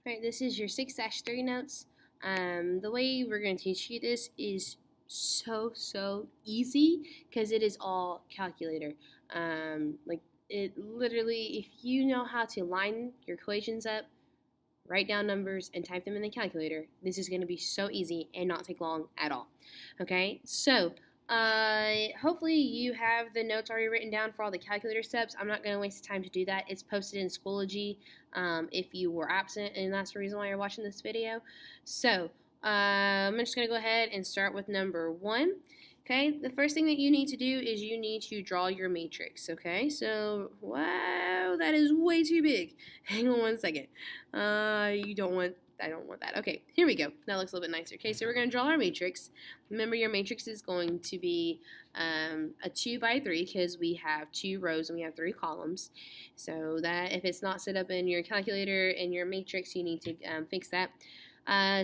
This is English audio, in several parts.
Alright, this is your 6-3 notes. The way we're going to teach you this is so easy because it is all calculator. Like it literally, if you know how to line your equations up, write down numbers, and type them in the calculator, this is going to be so easy and not take long at all. Okay, so hopefully you have the notes already written down for all the calculator steps. I'm not going to waste time to do that. It's posted in Schoology if you were absent, and that's the reason why you're watching this video. So I'm just going to go ahead and start with number 1. Okay, the first thing that you need to do is you need to draw your matrix. Okay, so wow, that is way too big. Hang on one second. I don't want that. Okay, here we go. That looks a little bit nicer. Okay, so we're going to draw our matrix. Remember, your matrix is going to be a 2 by 3 because we have 2 rows and we have 3 columns. So that if it's not set up in your calculator and your matrix, you need to fix that.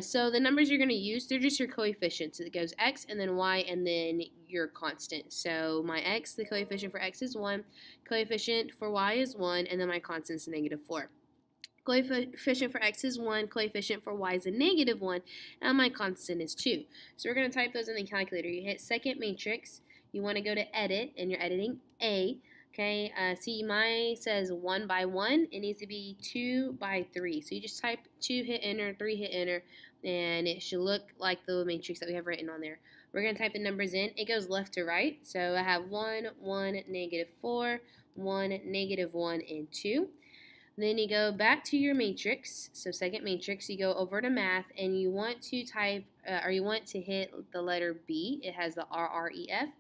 So the numbers you're going to use, they're just your coefficients. It goes x and then y and then your constant. So my x, the coefficient for x is 1, coefficient for y is 1, and then my constant is -4. Coefficient for x is 1, coefficient for y is a -1, and my constant is 2. So we're going to type those in the calculator. You hit second matrix, you want to go to edit, and you're editing A. Okay, see mine says 1 by 1. It needs to be 2 by 3. So you just type 2, hit enter, 3, hit enter, and it should look like the matrix that we have written on there. We're going to type the numbers in. It goes left to right. So I have 1, 1, -4, 1, -1, and 2. Then you go back to your matrix. So second matrix, you go over to math, and you want to type, you want to hit the letter B. It has the RREF.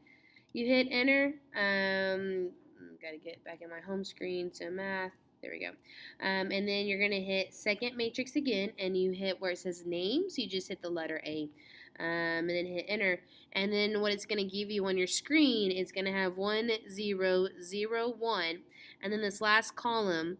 You hit enter. Got to get back in my home screen to math. There we go. And then you're going to hit second matrix again, and you hit where it says name. So you just hit the letter A. And then hit enter. And then what it's going to give you on your screen is going to have 1, 0, 0, 1. And then this last column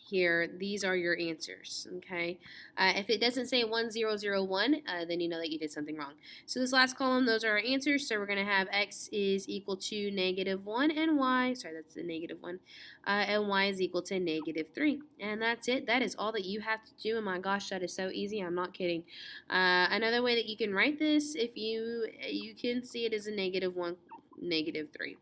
here, these are your answers, okay? If it doesn't say 1001, then you know that you did something wrong. So this last column, those are our answers. So we're going to have x is equal to -1 and y, sorry, that's the -1, and y is equal to -3. And that's it. That is all that you have to do. And my gosh, that is so easy. I'm not kidding. Another way that you can write this, if you can see it as a -1, -3.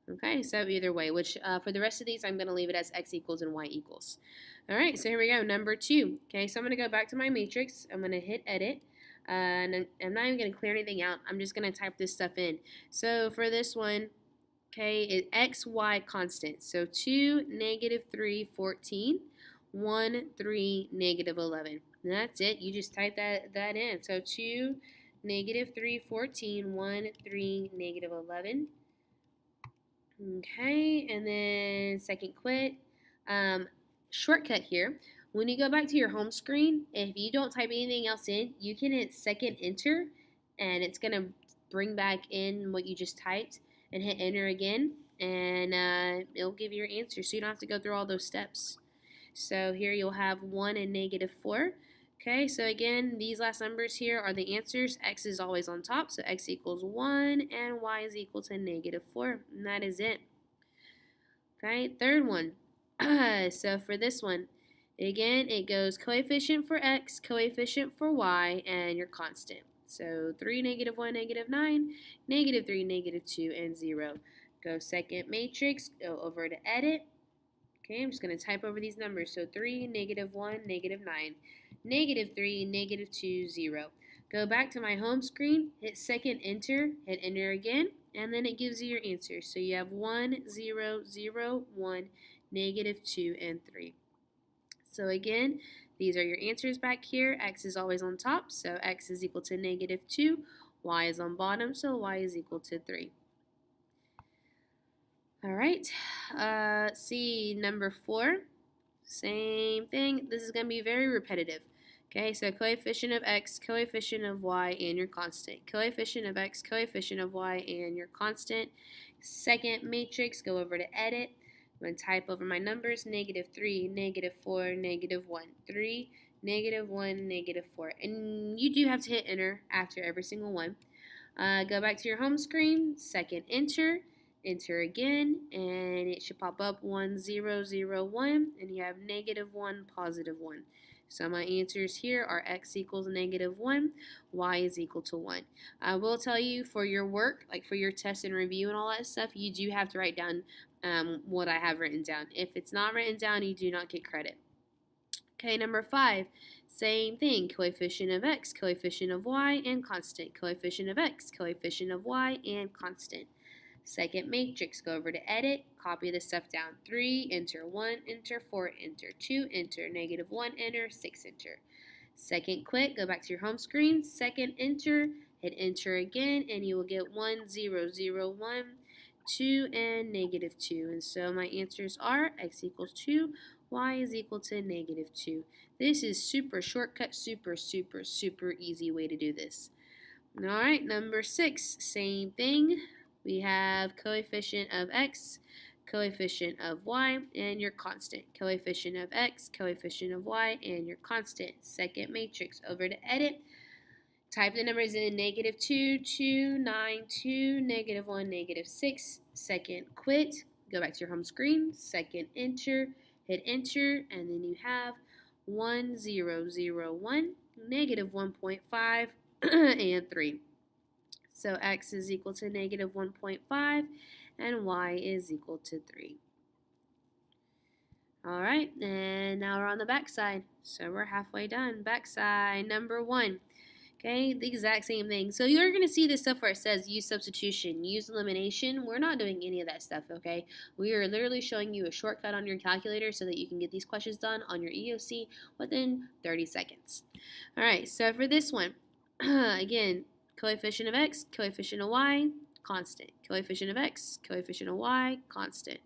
Okay, so either way, which for the rest of these, I'm going to leave it as x equals and y equals. All right, so here we go, number 2. Okay, so I'm going to go back to my matrix. I'm going to hit edit. And I'm not even going to clear anything out. I'm just going to type this stuff in. So for this one, okay, it's x, y constant. So 2, -3, 14, 1, 3, -11. And that's it. You just type that in. So 2, -3, 14, 1, 3, -11. Okay, and then second quit. Shortcut here. When you go back to your home screen, if you don't type anything else in, you can hit second enter, and it's going to bring back in what you just typed, and hit enter again, and it'll give you your answer, so you don't have to go through all those steps. So here you'll have 1 and -4. Okay, so again, these last numbers here are the answers. X is always on top, so x equals 1 and y is equal to -4. And that is it. Okay, third one. So for this one, again, it goes coefficient for x, coefficient for y, and your constant. So 3, -1, -9, -3, -2, and 0. Go second matrix, go over to edit. Okay, I'm just going to type over these numbers. So 3, -1, -9, -3, -2, 0. Go back to my home screen, hit second enter, hit enter again, and then it gives you your answer. So you have 1, 0, 0, 1, -2, and 3. So again, these are your answers back here. X is always on top, so x is equal to -2. Y is on bottom, so y is equal to 3. All right, see number 4, same thing. This is going to be very repetitive. Okay, so coefficient of x, coefficient of y, and your constant. Coefficient of x, coefficient of y, and your constant. Second matrix, go over to edit. I'm going to type over my numbers, -3, -4, -1, 3, -1, -4. And you do have to hit enter after every single one. Go back to your home screen, second enter, enter again, and it should pop up 1, 0, 0, 1, and you have -1, +1. So my answers here are x equals -1, y is equal to 1. I will tell you for your work, like for your test and review and all that stuff, you do have to write down what I have written down. If it's not written down, you do not get credit. Okay, number 5, same thing, coefficient of x, coefficient of y, and constant. Coefficient of x, coefficient of y, and constant. Second matrix, go over to edit, copy the stuff down. 3, enter 1, enter 4, enter 2, enter -1, enter 6, enter. Second quit, go back to your home screen. Second enter, hit enter again, and you will get 1, 0, 0, 1, 2, and -2. And so my answers are x equals 2, y is equal to -2. This is super shortcut, super easy way to do this. All right, number 6, same thing. We have coefficient of x, coefficient of y, and your constant. Coefficient of x, coefficient of y, and your constant. Second matrix, over to edit. Type the numbers in: -2, 2, 9, 2, -1, -6. Second quit, go back to your home screen. Second enter, hit enter, and then you have 1, 0, 0, 1, -1.5, and 3. So x is equal to -1.5 and y is equal to 3. All right, and now we're on the back side. So we're halfway done. Back side, number 1. Okay, the exact same thing. So you're going to see this stuff where it says use substitution, use elimination. We're not doing any of that stuff, okay? We are literally showing you a shortcut on your calculator so that you can get these questions done on your EOC within 30 seconds. All right, so for this one, again, coefficient of x, coefficient of y, constant. Coefficient of x, coefficient of y, constant.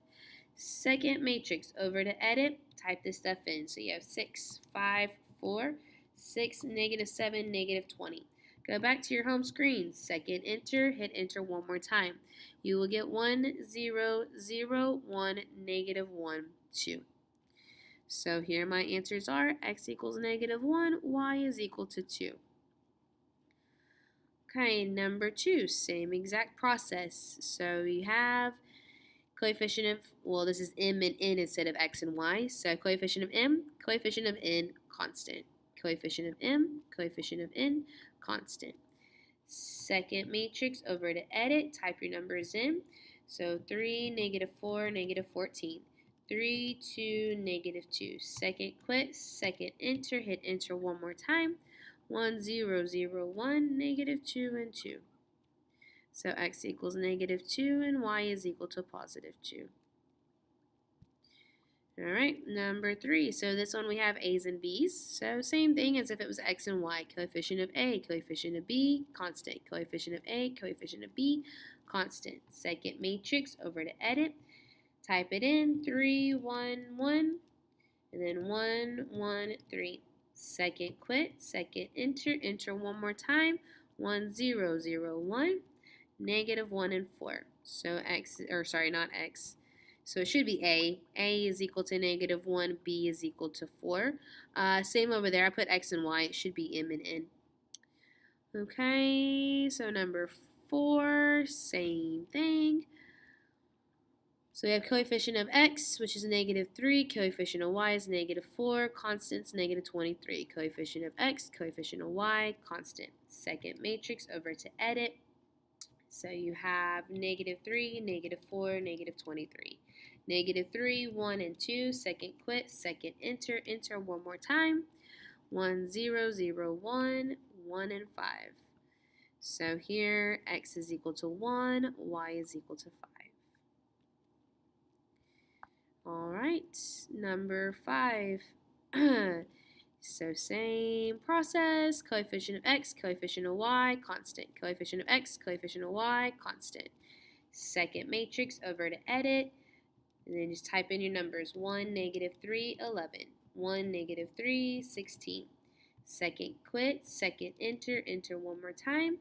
Second matrix, over to edit, type this stuff in. So you have 6, 5, 4, 6, -7, -20. Go back to your home screen. Second enter, hit enter one more time. You will get 1, 0, 0, 1, -1, 2. So here my answers are x equals -1, y is equal to 2. Okay, number 2, same exact process. So you have coefficient of, well, this is m and n instead of x and y. So coefficient of m, coefficient of n, constant. Coefficient of m, coefficient of n, constant. Second matrix, over to edit, type your numbers in. So 3, -4, -14. 3, 2, -2. Second quit, second enter, hit enter one more time. 1, 0, 0, 1, -2, and 2. So x equals -2 and y is equal to +2. All right, number 3. So this one we have a's and b's. So same thing as if it was x and y. Coefficient of a, coefficient of b, constant. Coefficient of a, coefficient of b, constant. Second matrix, over to edit. Type it in, 3, 1, 1, and then 1, 1, 3. Second quit, second enter, enter one more time. 1, 0, 0, 1, -1 and 4. So x, or sorry, not x. So it should be a. A is equal to -1, b is equal to 4. Same over there, I put x and y, it should be m and n. Okay, so number 4, same thing. So we have coefficient of x, which is -3, coefficient of y is -4, constant's -23. Coefficient of x, coefficient of y, constant. Second matrix, over to edit. So you have -3, -4, -23. -3, 1, and 2, second quit, second enter, enter one more time. 1, 0, 0, 1, 1, and 5. So here, x is equal to 1, y is equal to 5. All right, number 5. So same process, coefficient of x, coefficient of y, constant. Coefficient of x, coefficient of y, constant. Second matrix, over to edit, and then just type in your numbers. 1, -3, 11. 1, -3, 16. Second quit, second enter, enter one more time.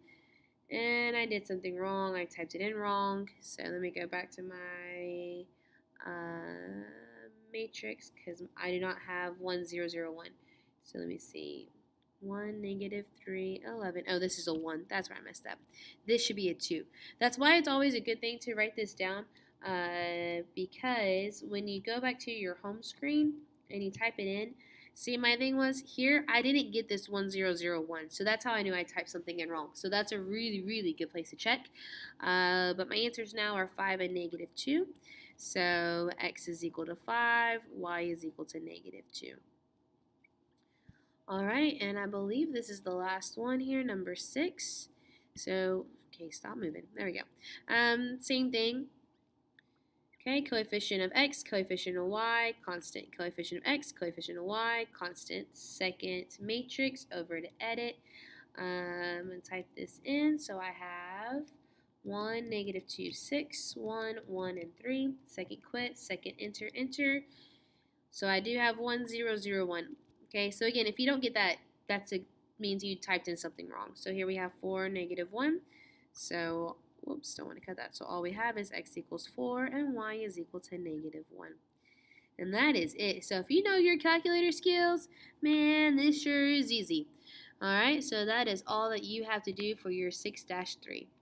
And I did something wrong, I typed it in wrong. So let me go back to my matrix because I do not have 1, 0, 0, 1. So let me see. 1, negative 3, 11. Oh, this is a 1. That's where I messed up. This should be a 2. That's why it's always a good thing to write this down, because when you go back to your home screen and you type it in, see, my thing was here, I didn't get this 1001. So that's how I knew I typed something in wrong. So that's a really, really good place to check. But my answers now are 5 and negative 2. So x is equal to 5, y is equal to negative 2. All right, and I believe this is the last one here, number 6. So, okay, stop moving. There we go. Same thing. Okay, coefficient of x, coefficient of y, constant. Coefficient of x, coefficient of y, constant. Second matrix, over to edit. And type this in. So I have 1, negative 2, 6, 1, 1, and 3. Second quit, second enter, enter. So I do have 1, 0, 0, 1. Okay, so again, if you don't get that, means you typed in something wrong. So here we have 4, negative 1. So, whoops, don't want to cut that. So all we have is x equals 4 and y is equal to negative 1. And that is it. So if you know your calculator skills, man, this sure is easy. All right, so that is all that you have to do for your 6-3.